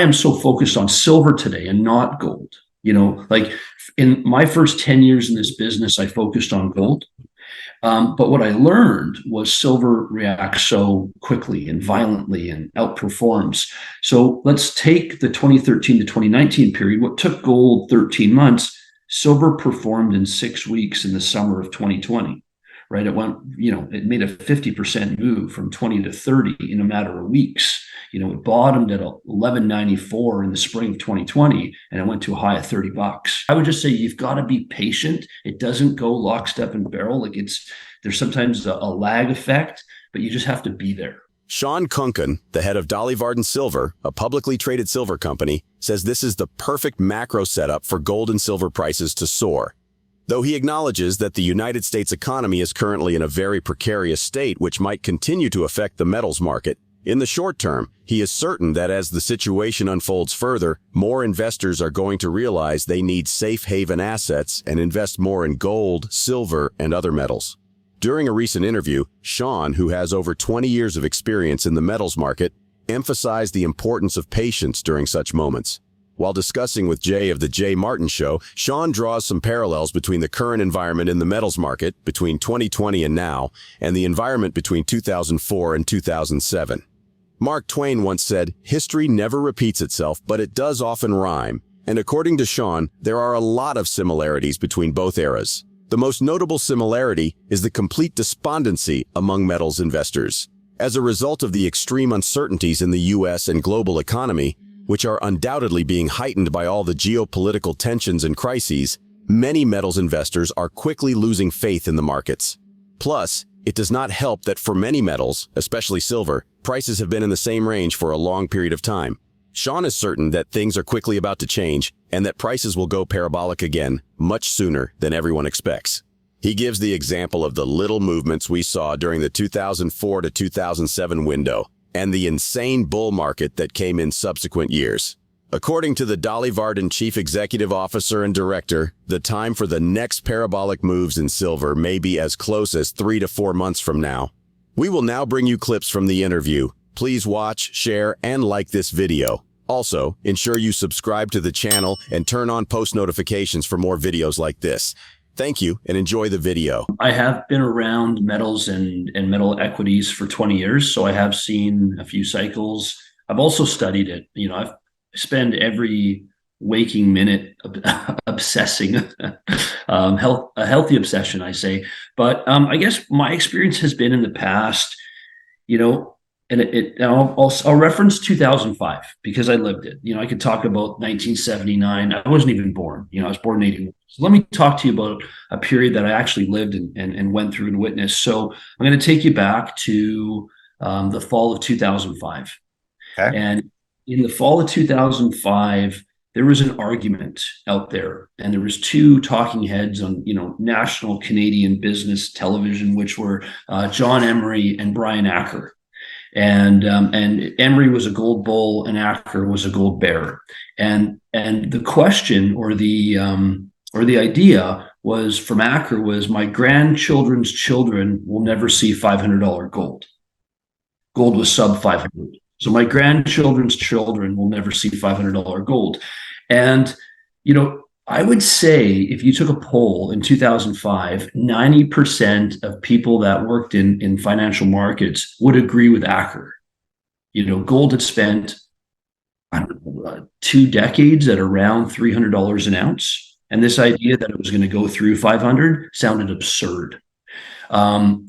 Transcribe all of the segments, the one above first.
am so focused on silver today and not gold. Like in my first 10 years in this business, I focused on gold. But what I learned was silver reacts so quickly and violently and outperforms. So let's take the 2013 to 2019 period. What took gold 13 months, silver performed in 6 weeks in the summer of 2020, right? It made a 50% move from 20 to 30 in a matter of weeks. It bottomed at 1194 in the spring of 2020, and it went to a high of $30. I would just say you've got to be patient. It doesn't go lockstep and barrel. There's sometimes a lag effect, but you just have to be there. Shawn Khunkhun, the head of Dolly Varden Silver, a publicly traded silver company, says this is the perfect macro setup for gold and silver prices to soar. Though he acknowledges that the United States economy is currently in a very precarious state which might continue to affect the metals market, in the short term, he is certain that as the situation unfolds further, more investors are going to realize they need safe haven assets and invest more in gold, silver, and other metals. During a recent interview, Shawn, who has over 20 years of experience in the metals market, emphasized the importance of patience during such moments. While discussing with Jay of The Jay Martin Show, Shawn draws some parallels between the current environment in the metals market between 2020 and now, and the environment between 2004 and 2007. Mark Twain once said, "History never repeats itself, but it does often rhyme." And according to Shawn, there are a lot of similarities between both eras. The most notable similarity is the complete despondency among metals investors. As a result of the extreme uncertainties in the U.S. and global economy, which are undoubtedly being heightened by all the geopolitical tensions and crises, many metals investors are quickly losing faith in the markets. Plus, it does not help that for many metals, especially silver, prices have been in the same range for a long period of time. Shawn is certain that things are quickly about to change and that prices will go parabolic again much sooner than everyone expects. He gives the example of the little movements we saw during the 2004 to 2007 window and the insane bull market that came in subsequent years. According to the Dolly Varden Chief Executive Officer and Director, the time for the next parabolic moves in silver may be as close as 3 to 4 months from now. We will now bring you clips from the interview. Please watch, share, and like this video. Also, ensure you subscribe to the channel and turn on post notifications for more videos like this. Thank you and enjoy the video. I have been around metals and metal equities for 20 years, so I have seen a few cycles. I've also studied it. I've spent every waking minute obsessing, a healthy obsession, I say. But I guess my experience has been in the past, and I'll reference 2005 because I lived it. I could talk about 1979. I wasn't even born. I was born in 81. So let me talk to you about a period that I actually lived and went through and witnessed. So I'm going to take you back to the fall of 2005. Okay. And in the fall of 2005, there was an argument out there, and there was two talking heads on, national Canadian business television, which were John Emery and Brian Acker. And Emery was a gold bull and Acker was a gold bear. And the question or the idea was from Acker was, my grandchildren's children will never see $500 gold. Gold was sub 500. So my grandchildren's children will never see $500 gold. And, I would say if you took a poll in 2005, 90% of people that worked in financial markets would agree with Acker. Gold had spent, 2 decades at around $300 an ounce. And this idea that it was going to go through 500 sounded absurd. And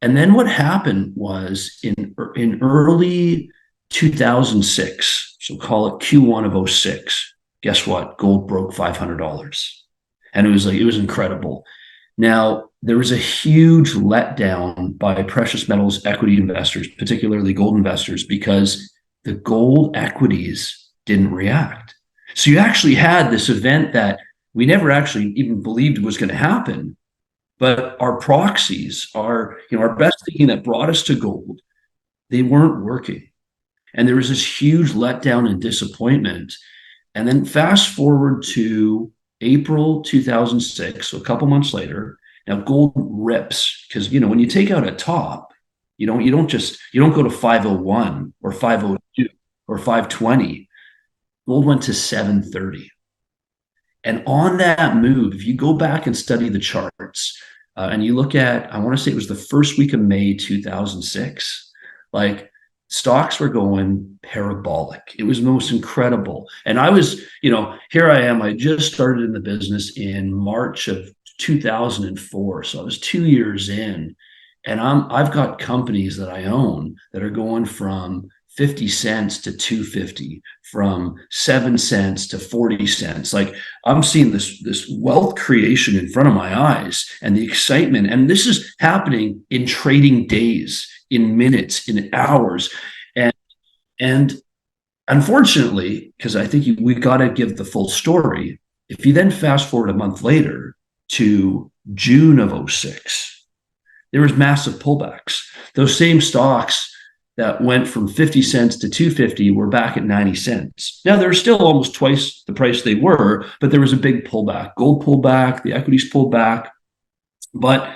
then what happened was in early 2006, so call it Q1 of 06, guess what? Gold broke $500. And it was incredible. Now, there was a huge letdown by precious metals equity investors, particularly gold investors, because the gold equities didn't react. So you actually had this event that we never actually even believed was going to happen. But our proxies, our best thinking that brought us to gold, they weren't working. And there was this huge letdown and disappointment. And then fast forward to April 2006, so a couple months later, now gold rips because, when you take out a top, you don't go to 501 or 502. or 520. Gold went to 730. And on that move, if you go back and study the charts, and you look at, I want to say it was the first week of May 2006, like stocks were going parabolic. It was most incredible. And I was, here I am. I just started in the business in March of 2004. So I was 2 years in, and I've got companies that I own that are going from 50 cents to 250, from 7 cents to 40 cents. Like I'm seeing this wealth creation in front of my eyes, and the excitement. And this is happening in trading days, in minutes, in hours. And unfortunately, because I think we got to give the full story, if you then fast forward a month later to June of '06, there was massive pullbacks. Those same stocks that went from 50 cents to 250 were back at 90 cents. Now they're still almost twice the price they were, but there was a big pullback. Gold pulled back, the equities pulled back. But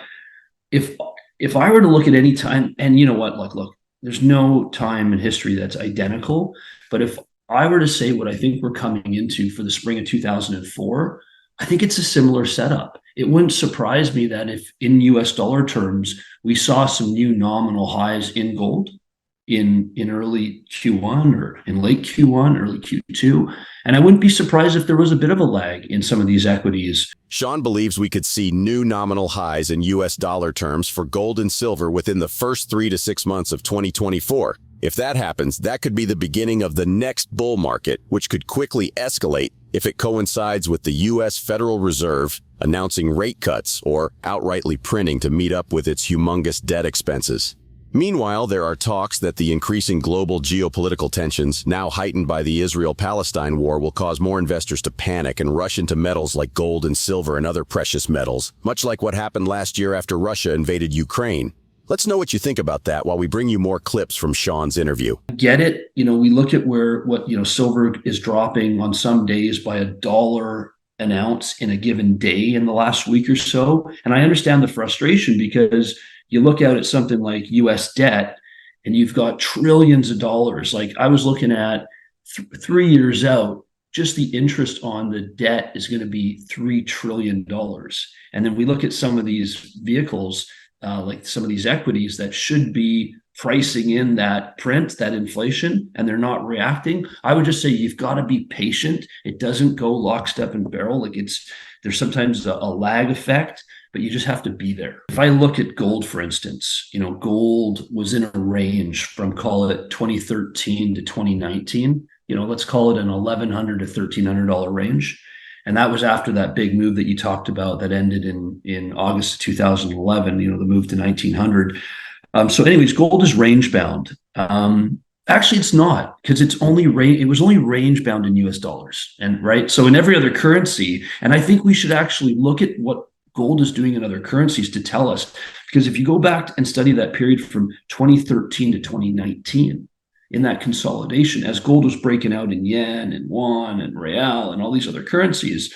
if I were to look at any time, and you know what, look, there's no time in history that's identical. But if I were to say what I think we're coming into for the spring of 2004, I think it's a similar setup. It wouldn't surprise me that if in US dollar terms, we saw some new nominal highs in gold in early Q1 or in late Q1, early Q2. And I wouldn't be surprised if there was a bit of a lag in some of these equities. Shawn believes we could see new nominal highs in US dollar terms for gold and silver within the first 3 to 6 months of 2024. If that happens, that could be the beginning of the next bull market, which could quickly escalate if it coincides with the US Federal Reserve announcing rate cuts or outrightly printing to meet up with its humongous debt expenses. Meanwhile, there are talks that the increasing global geopolitical tensions, now heightened by the Israel-Palestine war, will cause more investors to panic and rush into metals like gold and silver and other precious metals, much like what happened last year after Russia invaded Ukraine. Let's know what you think about that while we bring you more clips from Shawn's interview. Get it? We look at what silver is dropping on some days by $1 an ounce in a given day in the last week or so. And I understand the frustration, because you look out at something like US debt and you've got trillions of dollars. Like I was looking at 3 years out, just the interest on the debt is going to be $3 trillion. And then we look at some of these vehicles, like some of these equities that should be pricing in that print, that inflation, and they're not reacting. I would just say you've got to be patient. It doesn't go lock, step, and barrel. Like there's sometimes a lag effect, but you just have to be there. If I look at gold, for instance, gold was in a range from, call it 2013 to 2019. Let's call it an $1,100 to $1,300 range. And that was after that big move that you talked about that ended in August of 2011, the move to 1900. So anyways, gold is range bound. Actually, it's not, because it was only range bound in US dollars. And right. So in every other currency, and I think we should actually look at what gold is doing in other currencies to tell us, because if you go back and study that period from 2013 to 2019, in that consolidation, as gold was breaking out in yen and won and real and all these other currencies,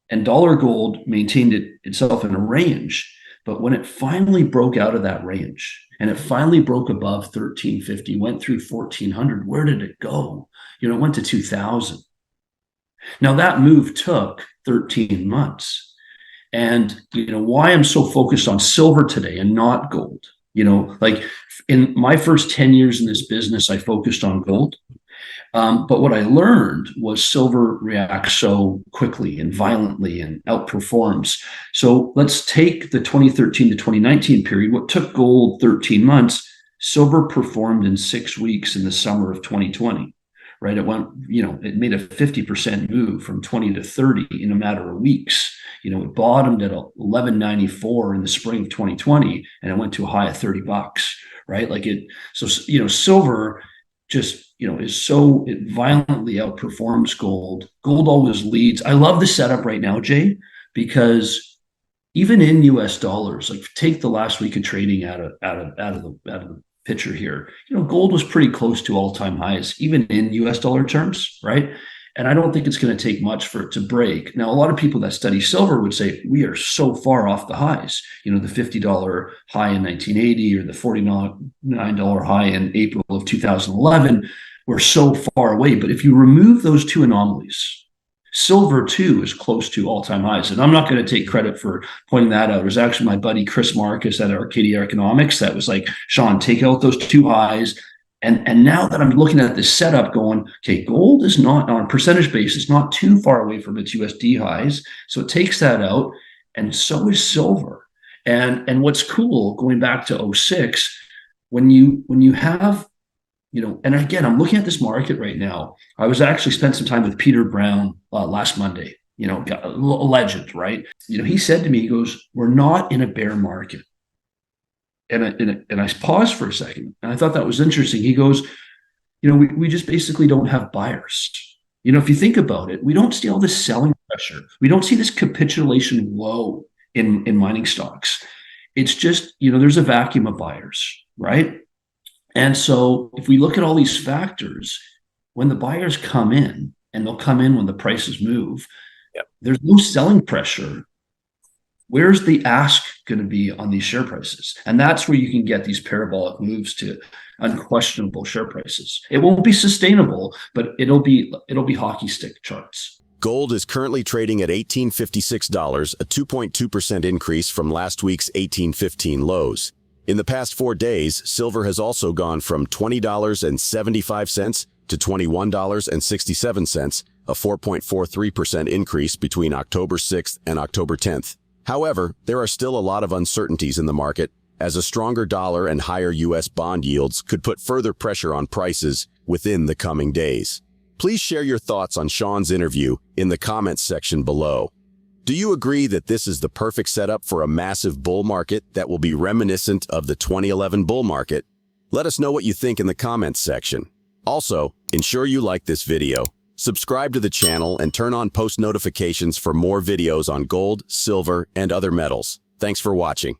and dollar gold maintained itself in a range. But when it finally broke out of that range and it finally broke above 1350, went through 1400, where did it go? It went to 2000. Now that move took 13 months. And why I'm so focused on silver today and not gold. Like in my first 10 years in this business, I focused on gold. But what I learned was silver reacts so quickly and violently and outperforms. So let's take the 2013 to 2019 period. What took gold 13 months, silver performed in 6 weeks in the summer of 2020. Right. It went, it made a 50% move from 20 to 30 in a matter of weeks. It bottomed at 1194 in the spring of 2020, and it went to a high of $30. Right. So silver just, it violently outperforms gold. Gold always leads. I love the setup right now, Jay, because even in US dollars, like take the last week of trading out of the picture here, gold was pretty close to all-time highs, even in US dollar terms, right? And I don't think it's going to take much for it to break. Now, a lot of people that study silver would say we are so far off the highs, the $50 high in 1980 or the $49 high in April of 2011. we're so far away. But if you remove those two anomalies, silver too is close to all-time highs. And I'm not going to take credit for pointing that out. It was actually my buddy Chris Marcus at Arcadia Economics that was like, Shawn, take out those two highs. And now that I'm looking at this setup going, okay, gold is not on a percentage basis, not too far away from its USD highs. So it takes that out. And so is silver. And what's cool, going back to '06, when you have, and again, I'm looking at this market right now. I was actually spent some time with Peter Brown last Monday, a legend, right? He said to me, he goes, we're not in a bear market. And I paused for a second, and I thought that was interesting. He goes, we just basically don't have buyers. If you think about it, we don't see all this selling pressure. We don't see this capitulation low in mining stocks. It's just, there's a vacuum of buyers, right? And so if we look at all these factors, when the buyers come in, and they'll come in when the prices move, yep, there's no selling pressure. Where's the ask going to be on these share prices? And that's where you can get these parabolic moves to unquestionable share prices. It won't be sustainable, but it'll be hockey stick charts. Gold is currently trading at $1,856, a 2.2% increase from last week's $1,815 lows. In the past 4 days, silver has also gone from $20.75 to $21.67, a 4.43% increase between October 6th and October 10th. However, there are still a lot of uncertainties in the market, as a stronger dollar and higher U.S. bond yields could put further pressure on prices within the coming days. Please share your thoughts on Shawn's interview in the comments section below. Do you agree that this is the perfect setup for a massive bull market that will be reminiscent of the 2011 bull market? Let us know what you think in the comments section. Also, ensure you like this video, subscribe to the channel, and turn on post notifications for more videos on gold, silver, and other metals. Thanks for watching.